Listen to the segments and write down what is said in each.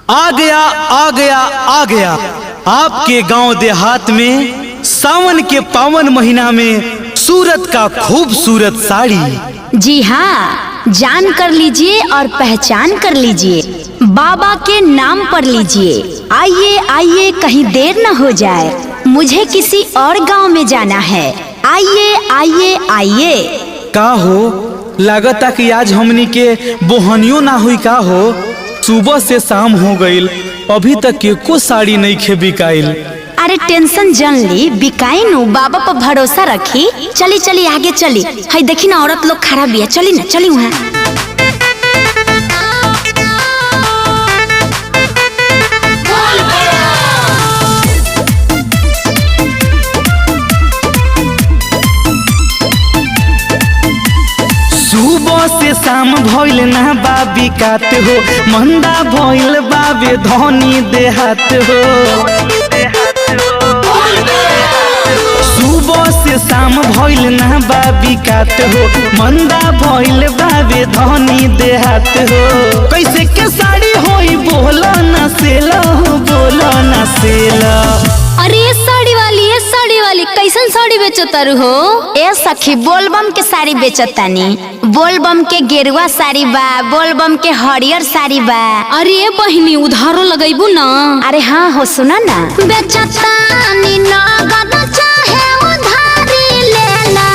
आ गया आ गया आ गया आपके गांव देहात में सावन के पावन महीना में सूरत का खूबसूरत साड़ी। जी हाँ, जान कर लीजिए और पहचान कर लीजिए, बाबा के नाम पर लीजिए। आइए आइए, कहीं देर न हो जाए, मुझे किसी और गांव में जाना है। आइए आइए आइए। का हो लागता कि आज हमनी के बोहनियो ना हुई का हो। सुबह से शाम हो गईल, अभी तक एको साड़ी नहीं खे बिकाइल। अरे टेंशन जन ली, बिकाई नु, बाबा पर भरोसा रखी। चली चली आगे चली, हई देखी ना औरत लोग खड़ा बिया, चली ना चली वहाँ। सुबह से शाम भइल ना बाबी कात हो, मंदा भइल बाबे धनी देहात हो। सुबह से शाम भइल ना बाबी कात हो, मंदा भइल बाबे धनी देहात हो। कैसे के साड़ी होई बोला ना सेला हो, बोला ना सेला। अरे ये साड़ी वाली कैसन साड़ी बेचतारू हो? ए सखी, बोलबम के साड़ी बेचतानी। बोलबम के गेरुआ साड़ी बा, बोलबम के हरियर साड़ी बा। अरे बहिनी, उधारो लगैबू ना? अरे हाँ हो, सुना ना। बेचतानी नगद चाहे उधारी लेला,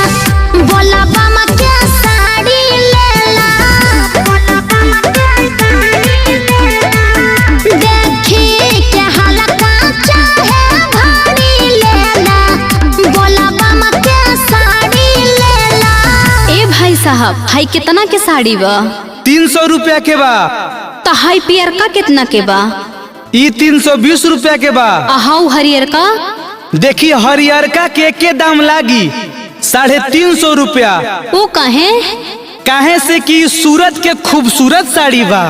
बोलबम के साड़ी लेला, बोलबम के साड़ी लेला। देखी के हल्का चाहे भारी लेला, बोलबम के साड़ी लेला। ए भाई साहब, हाई कितना के साड़ी बा? 300 रुपया के बा। तो हाई पियर का कितना के बा? ई 320 रुपया के बा। हाउ हरियर का? देखिए हरियरका के दाम लागी 350 रुपया। वो कहे? काहे से कि सूरत के खूबसूरत साड़ी बा।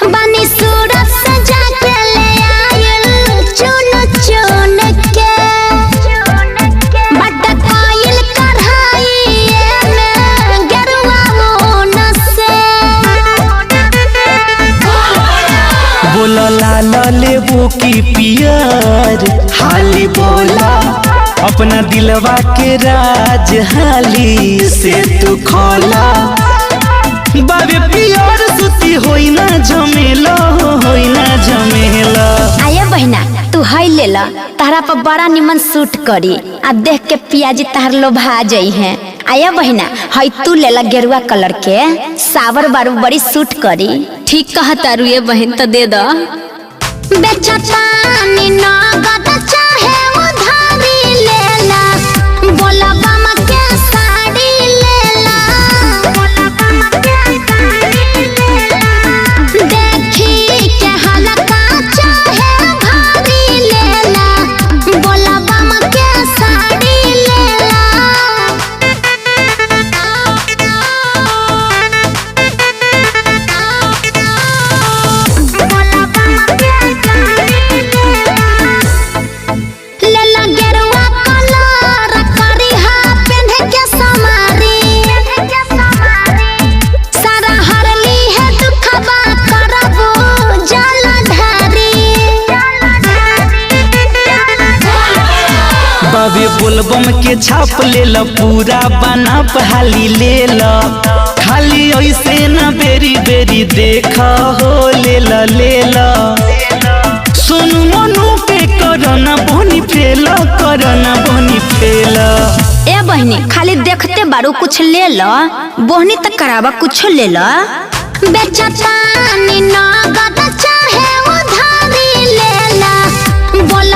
बनी सूरत से जाके ले आयल चुन चुन के, बटकाइल कढ़ाई में गेरुआ ऊन से। बोला लाल लेबू की पियर, हाली बोला अपना दिलवा के राज, हाली से तू खोला। बाबे पियर सुती होई ना झमेला, होई ना झमेला। आया बहिना, तू हई ले ला, तारा पर बड़ा निमन सूट करी। आ देख के पियाजी तार लोभा जाई है। आया बहिना, हई तू ले ला गेरुआ कलर के, सावर बारू बड़ी सूट करी। ठीक कहा तारू ये बहन, तो दे दा। बेचतानी नगद चाहे उधारी लेला, बोलबम के साड़ी लेला, बोलबम के साड़ी लेला। देखी के हल्का चाहे भारी लेला, बोलबम के साड़ी लेला। लेला गेरुआ कलर करिहा पेन्हे के समारी, सारा हरली है दुखबा करबो जलधारी। बाबे बोलबम के छाप ले लो, पूरा बना हाली ले लो। खाली ऐसे ना बेरी बेरी देखा हो, ले लो ले लो। सोनू मनु पे करना बोनी फेला, करना बोनी फेला। ए बहिनी, खाली देखते बारू, कुछ ले लो, बोहनी तक करावा कुछ ले लो। बेचतानी नगद चाहे उधारी लेला, बोल